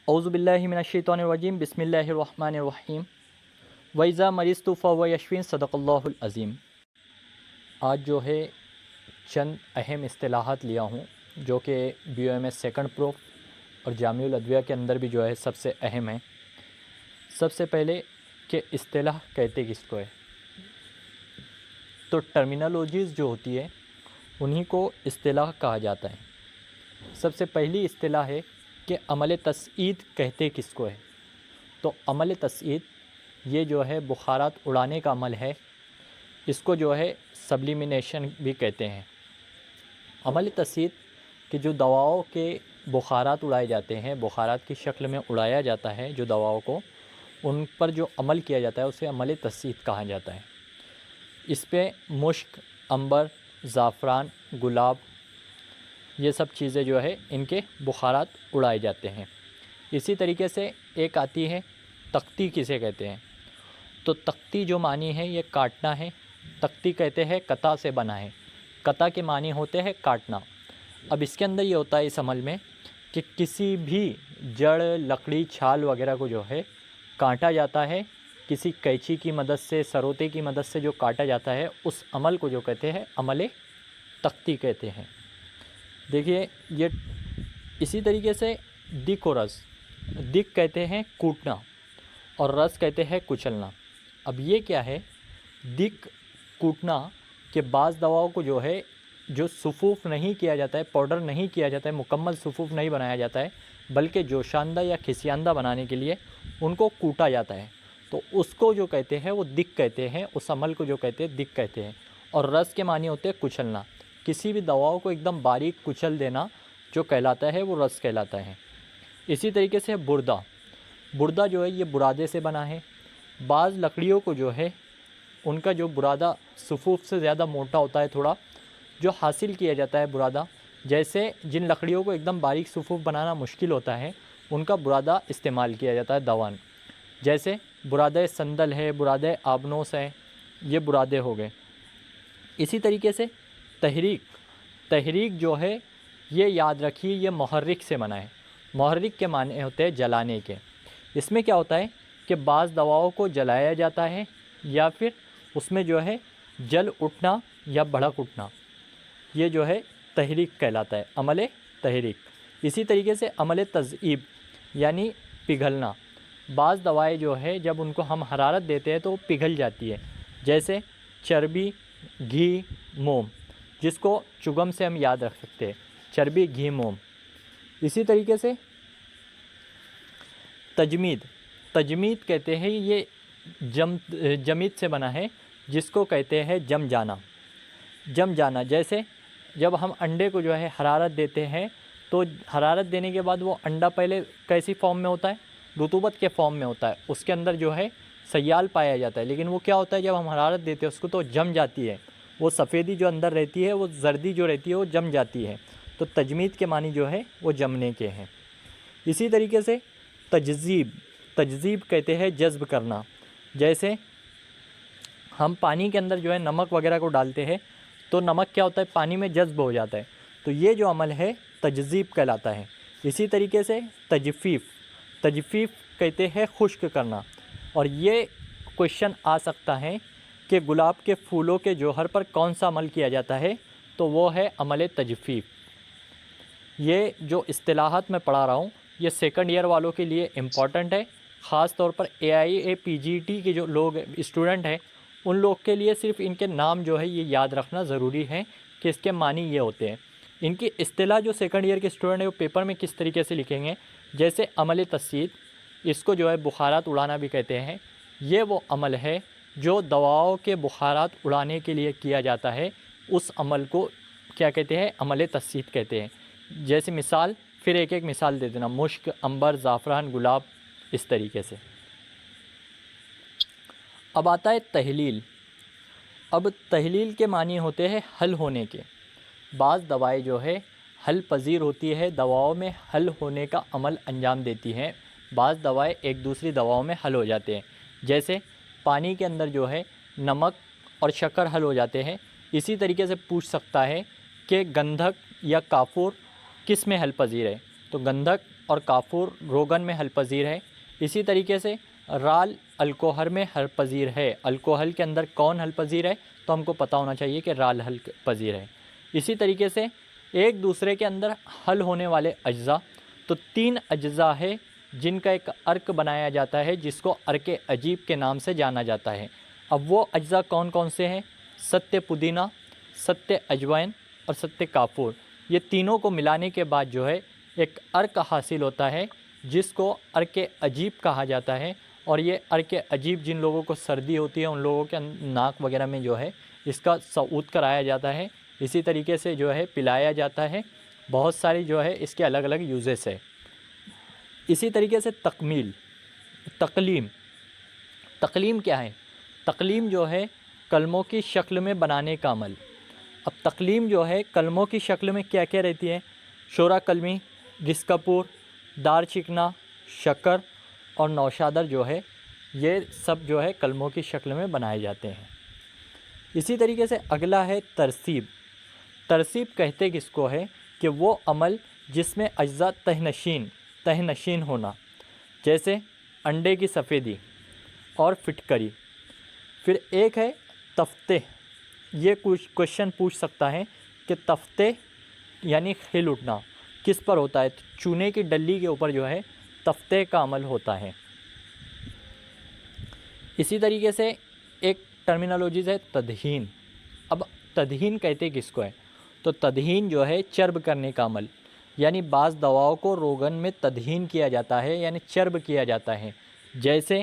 اعوذ باللہ من الشیطان الرجیم بسم اللہ الرحمن الرحیم وَإِذَا مَرِضْتُ فَهُوَ يَشْفِينِ صدق اللہ العظیم۔ آج جو ہے چند اہم اصطلاحات لیا ہوں جو کہ B O M S second prof اور جامعہ الادویہ کے اندر بھی جو ہے سب سے اہم ہیں۔ سب سے پہلے کہ اصطلاح کہتے کس کو ہے، تو ٹرمینالوجیز جو ہوتی ہے انہی کو اصطلاح کہا جاتا ہے۔ سب سے پہلی اصطلاح ہے کہ عمل تصعید کہتے کس کو ہے، تو عمل تصعید یہ جو ہے بخارات اڑانے کا عمل ہے، اس کو جو ہے سبلیمینیشن بھی کہتے ہیں۔ عمل تصعید کہ جو دواؤں کے بخارات اڑائے جاتے ہیں، بخارات کی شکل میں اڑایا جاتا ہے جو دواؤں کو، ان پر جو عمل کیا جاتا ہے اسے عمل تصعید کہا جاتا ہے۔ اس پہ مشک، عنبر، زعفران، گلاب، یہ سب چیزیں جو ہے ان کے بخارات اڑائے جاتے ہیں۔ اسی طریقے سے ایک آتی ہے تختی کسے کہتے ہیں، تو تختی جو معنی ہے یہ کاٹنا ہے۔ تختی کہتے ہیں قطع سے بنا ہے، قطع کے معنی ہوتے ہیں کاٹنا۔ اب اس کے اندر یہ ہوتا ہے اس عمل میں کہ کسی بھی جڑ، لکڑی، چھال وغیرہ کو جو ہے کاٹا جاتا ہے، کسی قینچی کی مدد سے، سروتے کی مدد سے جو کاٹا جاتا ہے، اس عمل کو جو کہتے ہیں عمل تختی کہتے ہیں۔ دیکھیے یہ اسی طریقے سے دک و رس، دک کہتے ہیں کوٹنا اور رس کہتے ہیں کچلنا۔ اب یہ کیا ہے، دک کوٹنا کہ بعض دواؤں کو جو ہے جو صفوف نہیں کیا جاتا ہے، پاؤڈر نہیں کیا جاتا ہے، مکمل صفوف نہیں بنایا جاتا ہے، بلکہ جوشاندہ یا کھسیاندہ بنانے کے لیے ان کو کوٹا جاتا ہے، تو اس کو جو کہتے ہیں وہ دک کہتے ہیں، اس عمل کو جو کہتے ہیں دک کہتے ہیں۔ اور رس کے معنی ہوتے ہیں کچلنا، کسی بھی دواؤں کو ایک دم باریک کچل دینا جو کہلاتا ہے وہ رس کہلاتا ہے۔ اسی طریقے سے بردہ، بردہ جو ہے یہ برادے سے بنا ہے۔ بعض لکڑیوں کو جو ہے ان کا جو برادہ صفوف سے زیادہ موٹا ہوتا ہے تھوڑا، جو حاصل کیا جاتا ہے برادہ، جیسے جن لکڑیوں کو ایک دم باریک صفوف بنانا مشکل ہوتا ہے ان کا برادہ استعمال کیا جاتا ہے دوان، جیسے برادہ سندل ہے، برادہ آبنوس ہے، یہ برادے ہو گئے۔ اسی طریقے سے تحریک، تحریک جو ہے یہ یاد رکھیے یہ محرک سے بنا ہے۔ محرک کے معنی ہوتے ہیں جلانے کے۔ اس میں کیا ہوتا ہے کہ بعض دواؤں کو جلایا جاتا ہے یا پھر اس میں جو ہے جل اٹھنا یا بھڑک اٹھنا، یہ جو ہے تحریک کہلاتا ہے، عمل تحریک۔ اسی طریقے سے عمل تذیب یعنی پگھلنا، بعض دوائیں جو ہے جب ان کو ہم حرارت دیتے ہیں تو وہ پگھل جاتی ہے، جیسے چربی، گھی، موم، جس کو چگم سے ہم یاد رکھ سکتے ہیں، چربی، گھی، موم۔ اسی طریقے سے تجمید، تجمید کہتے ہیں یہ جمید سے بنا ہے، جس کو کہتے ہیں جم جانا، جم جانا۔ جیسے جب ہم انڈے کو جو ہے حرارت دیتے ہیں تو حرارت دینے کے بعد وہ انڈا پہلے کیسی فارم میں ہوتا ہے، رطوبت کے فارم میں ہوتا ہے، اس کے اندر جو ہے سیال پایا جاتا ہے، لیکن وہ کیا ہوتا ہے جب ہم حرارت دیتے ہیں اس کو تو جم جاتی ہے، وہ سفیدی جو اندر رہتی ہے وہ زردی جو رہتی ہے وہ جم جاتی ہے، تو تجمید کے معنی جو ہے وہ جمنے کے ہیں۔ اسی طریقے سے تجذیب، تجذیب کہتے ہیں جذب کرنا، جیسے ہم پانی کے اندر جو ہے نمک وغیرہ کو ڈالتے ہیں تو نمک کیا ہوتا ہے پانی میں جذب ہو جاتا ہے، تو یہ جو عمل ہے تجذیب کہلاتا ہے۔ اسی طریقے سے تجفیف، تجفیف کہتے ہیں خشک کرنا، اور یہ کوشچن آ سکتا ہے کہ گلاب کے پھولوں کے جوہر پر کون سا عمل کیا جاتا ہے، تو وہ ہے عمل تجفیف۔ یہ جو اصطلاحات میں پڑھا رہا ہوں یہ سیکنڈ ایئر والوں کے لیے امپورٹنٹ ہے، خاص طور پر AIA-PGT کے جو لوگ اسٹوڈنٹ ہیں ان لوگ کے لیے صرف ان کے نام جو ہے یہ یاد رکھنا ضروری ہے کہ اس کے معنی یہ ہوتے ہیں۔ ان کی اصطلاح جو سیکنڈ ایئر کے اسٹوڈنٹ ہیں وہ پیپر میں کس طریقے سے لکھیں گے، جیسے عمل تصعید، اس کو جو ہے بخارات اڑانا بھی کہتے ہیں، یہ وہ عمل ہے جو دواؤں کے بخارات اڑانے کے لیے کیا جاتا ہے، اس عمل کو کیا کہتے ہیں، عمل تصعید کہتے ہیں۔ جیسے مثال، پھر ایک ایک مثال دے دینا، مشک، عنبر، زعفران، گلاب، اس طریقے سے۔ اب آتا ہے تحلیل۔ اب تحلیل کے معنی ہوتے ہیں حل ہونے کے۔ بعض دوائیں جو ہے حل پذیر ہوتی ہے، دواؤں میں حل ہونے کا عمل انجام دیتی ہیں، بعض دوائیں ایک دوسری دواؤں میں حل ہو جاتے ہیں، جیسے پانی کے اندر جو ہے نمک اور شکر حل ہو جاتے ہیں۔ اسی طریقے سے پوچھ سکتا ہے کہ گندھک یا کافور کس میں حل پذیر ہے، تو گندھک اور کافور روغن میں حل پذیر ہے، اسی طریقے سے رال الکوہل میں حل پذیر ہے۔ الکوہل کے اندر کون حل پذیر ہے؟ تو ہم کو پتہ ہونا چاہیے کہ رال حل پذیر ہے۔ اسی طریقے سے ایک دوسرے کے اندر حل ہونے والے اجزاء، تو 3 اجزاء ہے جن کا ایک ارک بنایا جاتا ہے جس کو ارک عجیب کے نام سے جانا جاتا ہے۔ اب وہ اجزاء کون کون سے ہیں؟ ستیہ پودینہ، ستیہ اجوائن اور ستیہ کافور۔ یہ تینوں کو ملانے کے بعد جو ہے ایک ارک حاصل ہوتا ہے جس کو ارک عجیب کہا جاتا ہے، اور یہ ارک عجیب جن لوگوں کو سردی ہوتی ہے ان لوگوں کے ناک وغیرہ میں جو ہے اس کا صعود کرایا جاتا ہے، اسی طریقے سے جو ہے پلایا جاتا ہے۔ بہت ساری جو ہے اس کے الگ الگ یوزز ہے۔ اسی طریقے سے تقلیم کیا ہے؟ تقلیم جو ہے کلموں کی شکل میں بنانے کا عمل۔ اب تقلیم جو ہے کلموں کی شکل میں کیا کیا رہتی ہے؟ شورا کلمی، گس کپور، دار چکنا، شکر اور نوشادر جو ہے یہ سب جو ہے کلموں کی شکل میں بنائے جاتے ہیں۔ اسی طریقے سے اگلا ہے ترسیب۔ ترسیب کہتے کس کو ہے؟ کہ وہ عمل جس میں اجزاء تہ نشین ہونا، جیسے انڈے کی سفیدی اور فٹکری۔ پھر ایک ہے تفتح۔ یہ کچھ کوشچن پوچھ سکتا ہے کہ تفتح یعنی کھل اٹھنا کس پر ہوتا ہے؟ چونے کی ڈلی کے اوپر جو ہے تفتح کا عمل ہوتا ہے۔ اسی طریقے سے ایک ٹرمینالوجیز ہے تدہین۔ اب تدہین کہتے کس کو ہے؟ تو تدہین جو ہے چرب کرنے کا عمل، یعنی بعض دواؤں کو روغن میں تدہین کیا جاتا ہے یعنی چرب کیا جاتا ہے۔ جیسے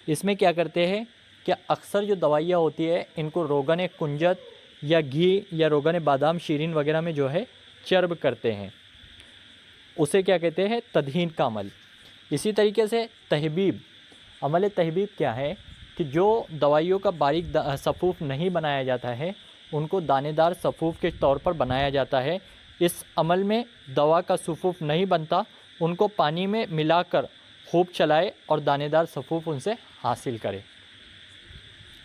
اس میں کیا کرتے ہیں کہ اکثر جو دوائیاں ہوتی ہے ان کو روغن کنجد یا گھی یا روغن بادام شیرین وغیرہ میں جو ہے چرب کرتے ہیں، اسے کیا کہتے ہیں؟ تدہین کا عمل۔ اسی طریقے سے تحبیب۔ عمل تحبیب کیا ہے؟ کہ جو دوائیوں کا باریک صفوف نہیں بنایا جاتا ہے ان کو دانے دار صفوف کے طور پر بنایا جاتا ہے۔ اس عمل میں دوا کا صفوف نہیں بنتا، ان کو پانی میں ملا کر خوب چلائے اور دانے دار صفوف ان سے حاصل کرے۔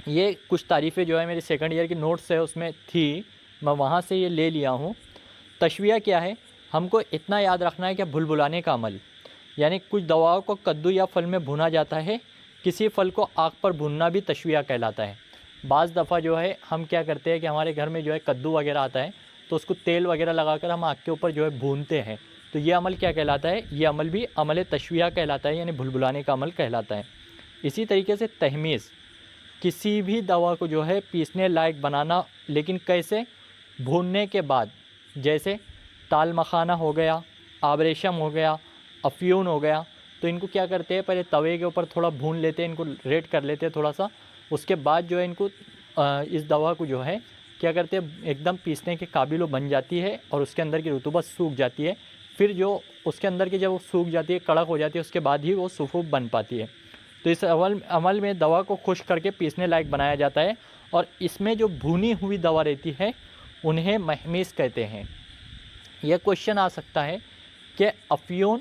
یہ کچھ تعریفیں جو ہے میری سیکنڈ ایئر کی نوٹس ہے اس میں تھی، میں وہاں سے یہ لے لیا ہوں۔ تشویہ کیا ہے؟ ہم کو اتنا یاد رکھنا ہے کہ بھلبلانے کا عمل، یعنی کچھ دواؤں کو کدو یا پھل میں بھونا جاتا ہے، کسی پھل کو آگ پر بھوننا بھی تشویہ کہلاتا ہے۔ بعض دفعہ جو ہے ہم کیا کرتے ہیں کہ ہمارے گھر میں جو ہے کدو وغیرہ آتا ہے تو اس کو تیل وغیرہ لگا کر ہم آگ کے اوپر جو ہے بھونتے ہیں، تو یہ عمل کیا کہلاتا ہے؟ یہ عمل بھی عمل تشویہ کہلاتا ہے، یعنی بھلبلانے کا عمل کہلاتا ہے۔ اسی طریقے سے تہمیز، کسی بھی دوا کو جو ہے پیسنے لائق بنانا، لیکن کیسے؟ بھوننے کے بعد۔ جیسے تال مکھانا ہو گیا، آبریشم ہو گیا، افیون ہو گیا، تو ان کو کیا کرتے ہیں؟ پہلے توے کے اوپر تھوڑا بھون لیتے ہیں، ان کو ریڈ کر لیتے ہیں تھوڑا سا، اس کے بعد جو ہے ان کو اس دوا کو جو ہے کیا کرتے ہیں؟ ایک دم پیسنے کے قابل وہ بن جاتی ہے اور اس کے اندر کی رطوبت سوکھ جاتی ہے۔ پھر جو اس کے اندر کی جب وہ سوکھ جاتی ہے، کڑک ہو جاتی ہے، اس کے بعد ہی وہ صفوف بن پاتی ہے۔ تو اس عمل میں دوا کو خشک کر کے پیسنے لائق بنایا جاتا ہے، اور اس میں جو بھونی ہوئی دوا رہتی ہے انہیں مہمیز کہتے ہیں۔ یہ کوشچن آ سکتا ہے کہ افیون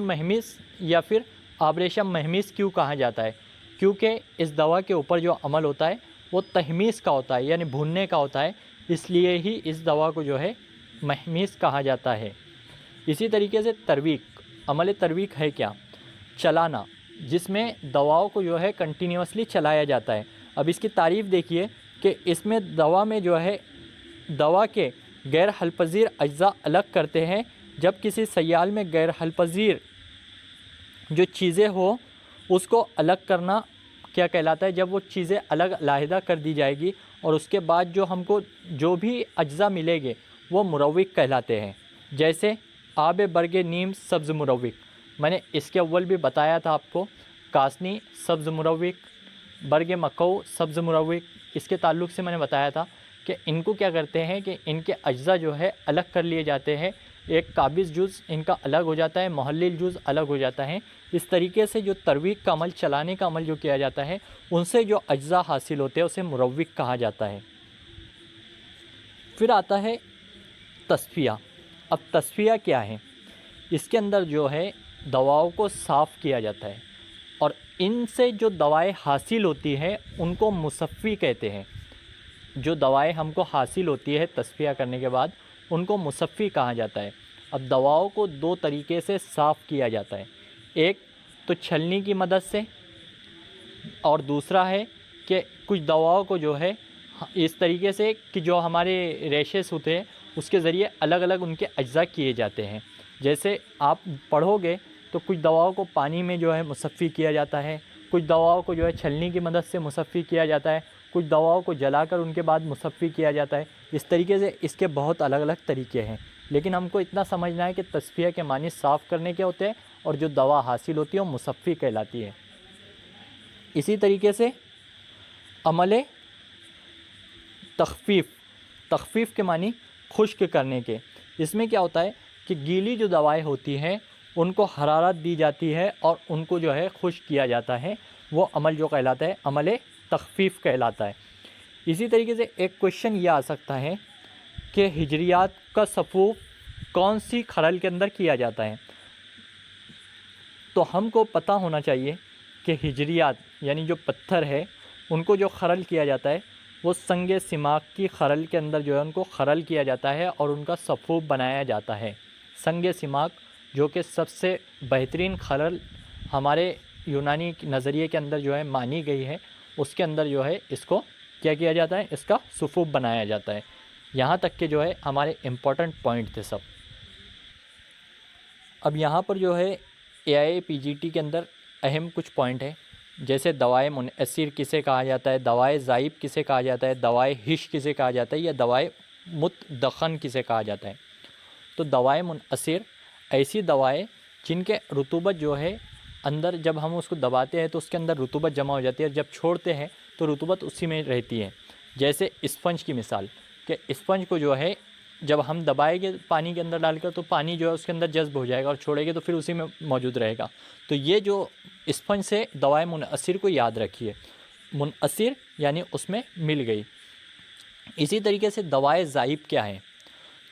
مہمیز یا پھر آبریشم مہمیز کیوں کہا جاتا ہے؟ کیونکہ اس دوا کے اوپر جو عمل ہوتا ہے وہ تہمیز کا ہوتا ہے، یعنی بھوننے کا ہوتا ہے، اس لیے ہی اس دوا کو جو ہے مہمیز کہا جاتا ہے۔ اسی طریقے سے ترویق۔ عمل ترویق ہے کیا؟ چلانا، جس میں دواؤں کو جو ہے کنٹینیوسلی چلایا جاتا ہے۔ اب اس کی تعریف دیکھیے کہ اس میں دوا میں جو ہے دوا کے غیر حل پذیر اجزاء الگ کرتے ہیں، جب کسی سیال میں غیر حل پذیر جو چیزیں ہو اس کو الگ کرنا کیا کہلاتا ہے؟ جب وہ چیزیں الگ علیحدہ کر دی جائے گی اور اس کے بعد جو ہم کو جو بھی اجزاء ملے گے وہ مروق کہلاتے ہیں۔ جیسے آب برگ نیم سبز مروق، میں نے اس کے اول بھی بتایا تھا آپ کو، کاسنی سبز مروق، برگ مکو سبز مروق، اس کے تعلق سے میں نے بتایا تھا کہ ان کو کیا کرتے ہیں کہ ان کے اجزاء جو ہے الگ کر لیے جاتے ہیں، ایک قابض جز ان کا الگ ہو جاتا ہے، محلل جز الگ ہو جاتا ہے۔ اس طریقے سے جو ترویق کا عمل، چلانے کا عمل جو کیا جاتا ہے، ان سے جو اجزاء حاصل ہوتے ہیں اسے مروق کہا جاتا ہے۔ پھر آتا ہے تصفیہ۔ اب تصفیہ کیا ہے؟ اس کے اندر جو ہے دواؤں کو صاف کیا جاتا ہے، اور ان سے جو دوائیں حاصل ہوتی ہیں ان کو مصفی کہتے ہیں۔ جو دوائیں ہم کو حاصل ہوتی ہے تصفیہ کرنے کے بعد ان کو مصفی کہا جاتا ہے۔ اب دواؤں کو دو طریقے سے صاف کیا جاتا ہے، ایک تو چھلنی کی مدد سے، اور دوسرا ہے کہ کچھ دواؤں کو جو ہے اس طریقے سے کہ جو ہمارے ریشز ہوتے ہیں اس کے ذریعے الگ الگ ان کے اجزاء کیے جاتے ہیں۔ جیسے آپ پڑھو گے تو کچھ دواؤں کو پانی میں جو ہے مصفی کیا جاتا ہے، کچھ دواؤں کو جو ہے چھلنی کی مدد سے مصفی کیا جاتا ہے، کچھ دواؤں کو جلا کر ان کے بعد مصفی کیا جاتا ہے۔ اس طریقے سے اس کے بہت الگ الگ طریقے ہیں، لیکن ہم کو اتنا سمجھنا ہے کہ تصفیہ کے معنی صاف کرنے کے ہوتے ہیں، اور جو دوا حاصل ہوتی ہے وہ مصفی کہلاتی ہے۔ اسی طریقے سے عمل تخفیف کے معنی خشک کرنے کے۔ اس میں کیا ہوتا ہے کہ گیلی جو دوائیں ہوتی ہیں ان کو حرارت دی جاتی ہے اور ان کو جو ہے خشک کیا جاتا ہے، وہ عمل جو کہلاتا ہے عمل تخفیف کہلاتا ہے۔ اسی طریقے سے ایک کوشچن یہ آ سکتا ہے کہ ہجریات کا صفوف کون سی خرل کے اندر کیا جاتا ہے؟ تو ہم کو پتہ ہونا چاہیے کہ ہجریات یعنی جو پتھر ہے ان کو جو خرل کیا جاتا ہے وہ سنگ سماک کی خرل کے اندر جو ہے ان کو خرل کیا جاتا ہے اور ان کا صفوف بنایا جاتا ہے۔ سنگ سماک جو کہ سب سے بہترین خرل ہمارے یونانی نظریے کے اندر جو ہے مانی گئی ہے، اس کے اندر جو ہے اس کو کیا جاتا ہے، اس کا صفوف بنایا جاتا ہے۔ یہاں تک کہ جو ہے ہمارے امپورٹنٹ پوائنٹ تھے سب۔ اب یہاں پر جو ہے AIPGT کے اندر اہم کچھ پوائنٹ ہیں، جیسے دوائے منعصر کسے کہا جاتا ہے، دوائے ذائب کسے کہا جاتا ہے، دوائے ہش کسے کہا جاتا ہے، یا دوائے متدخن کسے کہا جاتا ہے۔ تو دوائے منعصر ایسی دوائیں جن کے رطوبت جو ہے اندر جب ہم اس کو دباتے ہیں تو اس کے اندر رطوبت جمع ہو جاتی ہے، اور جب چھوڑتے ہیں تو رطوبت اسی میں رہتی ہے۔ جیسے اسپنج کی مثال، کہ اسپنج کو جو ہے جب ہم دبائیں گے پانی کے اندر ڈال کر تو پانی جو ہے اس کے اندر جذب ہو جائے گا، اور چھوڑیں گے تو پھر اسی میں موجود رہے گا۔ تو یہ جو اسپنج سے دوائے منعصر کو یاد رکھیے، منعصر یعنی اس میں مل گئی۔ اسی طریقے سے دوائے ذائب کیا ہیں؟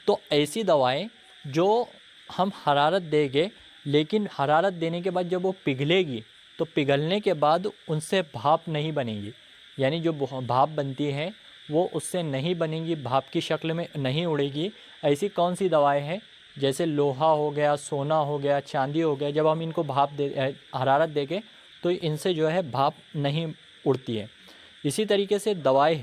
تو ایسی دوائیں جو ہم حرارت دیں گے، لیکن حرارت دینے کے بعد جب وہ پگھلے گی تو پگھلنے کے بعد ان سے بھاپ نہیں بنے گی، یعنی جو بھاپ بنتی ہے وہ اس سے نہیں بنے گی، بھاپ کی شکل میں نہیں اڑے گی۔ ایسی کون سی دوائیں ہیں؟ جیسے لوہا ہو گیا، سونا ہو گیا، چاندی ہو گیا، جب ہم ان کو حرارت دے کے تو ان سے جو ہے بھاپ نہیں اڑتی ہے۔ اسی طریقے سے دوائے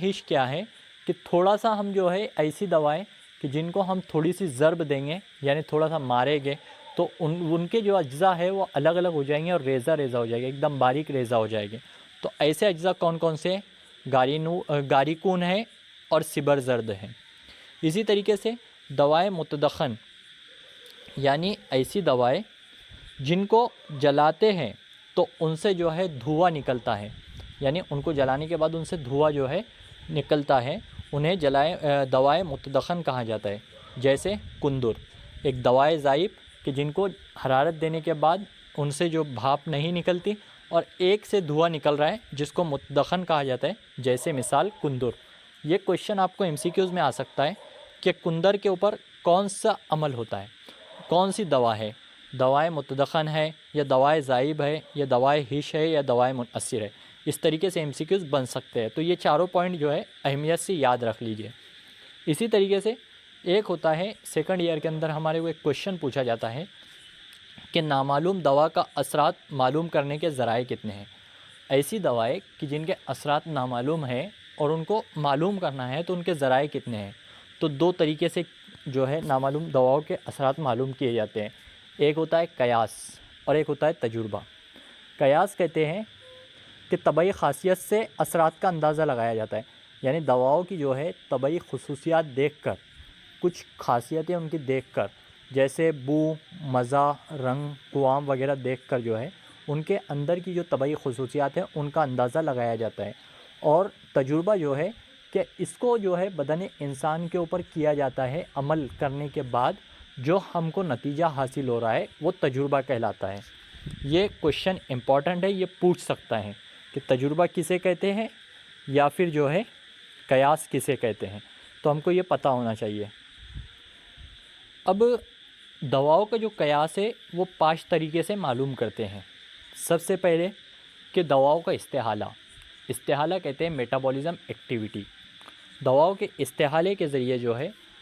ہش کیا ہے کہ تھوڑا سا ہم جو ہے ایسی دوائیں کہ جن کو ہم تھوڑی سی ضرب دیں گے، یعنی تھوڑا سا ماریں گے تو ان کے جو اجزاء ہے وہ الگ الگ ہو جائیں گے اور ریزہ ہو جائے گا، ایک دم باریک ریزہ ہو جائے گی۔ تو ایسے اجزاء کون کون سے؟ گاریکون ہے اور سبر زرد ہے۔ اسی طریقے سے دوائے متدخن یعنی ایسی دوائیں جن کو جلاتے ہیں تو ان سے جو ہے دھواں نکلتا ہے، یعنی ان کو جلانے کے بعد ان سے دھواں جو ہے نکلتا ہے، انہیں دوائے متدخن کہا جاتا ہے۔ جیسے کندر ایک دوائے ذائب کہ جن کو حرارت دینے کے بعد ان سے جو بھاپ نہیں نکلتی اور ایک سے دھواں نکل رہا ہے جس کو متدخن کہا جاتا ہے، جیسے مثال کندر۔ یہ کوشچن آپ کو MCQs میں آ سکتا ہے کہ کندر کے اوپر کون سا عمل ہوتا ہے، کون سی دوا ہے، دوائے متدخن ہے یا دوائے ذائب ہے یا دوائے ہش ہے یا دوائے منعصر ہے۔ اس طریقے سے MCQs بن سکتے ہیں۔ تو یہ چاروں پوائنٹ جو ہے اہمیت سے یاد رکھ لیجئے۔ اسی طریقے سے ایک ہوتا ہے سیکنڈ ایئر کے اندر ہمارے کو ایک کوشچن پوچھا جاتا ہے کہ نامعلوم دوا کا اثرات معلوم کرنے کے ذرائع کتنے ہیں؟ ایسی دوائیں کہ جن کے اثرات نامعلوم ہیں اور ان کو معلوم کرنا ہے تو ان کے ذرائع کتنے ہیں؟ تو دو طریقے سے جو ہے نامعلوم دواؤں کے اثرات معلوم کیے جاتے ہیں، ایک ہوتا ہے قیاس اور ایک ہوتا ہے تجربہ۔ قیاس کہتے ہیں کہ طبعی خاصیت سے اثرات کا اندازہ لگایا جاتا ہے، یعنی دواؤں کی جو ہے طبعی خصوصیات دیکھ کر، کچھ خاصیتیں ان کی دیکھ کر، جیسے بو، مزہ، رنگ، قوام وغیرہ دیکھ کر جو ہے ان کے اندر کی جو طبعی خصوصیات ہیں ان کا اندازہ لگایا جاتا ہے۔ اور تجربہ جو ہے کہ اس کو جو ہے بدن انسان کے اوپر کیا جاتا ہے، عمل کرنے کے بعد جو ہم کو نتیجہ حاصل ہو رہا ہے وہ تجربہ کہلاتا ہے۔ یہ کوشچن امپورٹنٹ ہے، یہ پوچھ سکتا ہے کہ تجربہ کسے کہتے ہیں یا پھر جو ہے قیاس کسے کہتے ہیں، تو ہم کو یہ پتہ ہونا چاہیے۔ اب دواؤں کا جو قیاس ہے وہ 5 طریقے سے معلوم کرتے ہیں۔ سب سے پہلے کہ دواؤں کا استحالہ کہتے ہیں میٹابولزم ایکٹیویٹی۔ دواؤں کے استحالے کے ذریعے جو ہے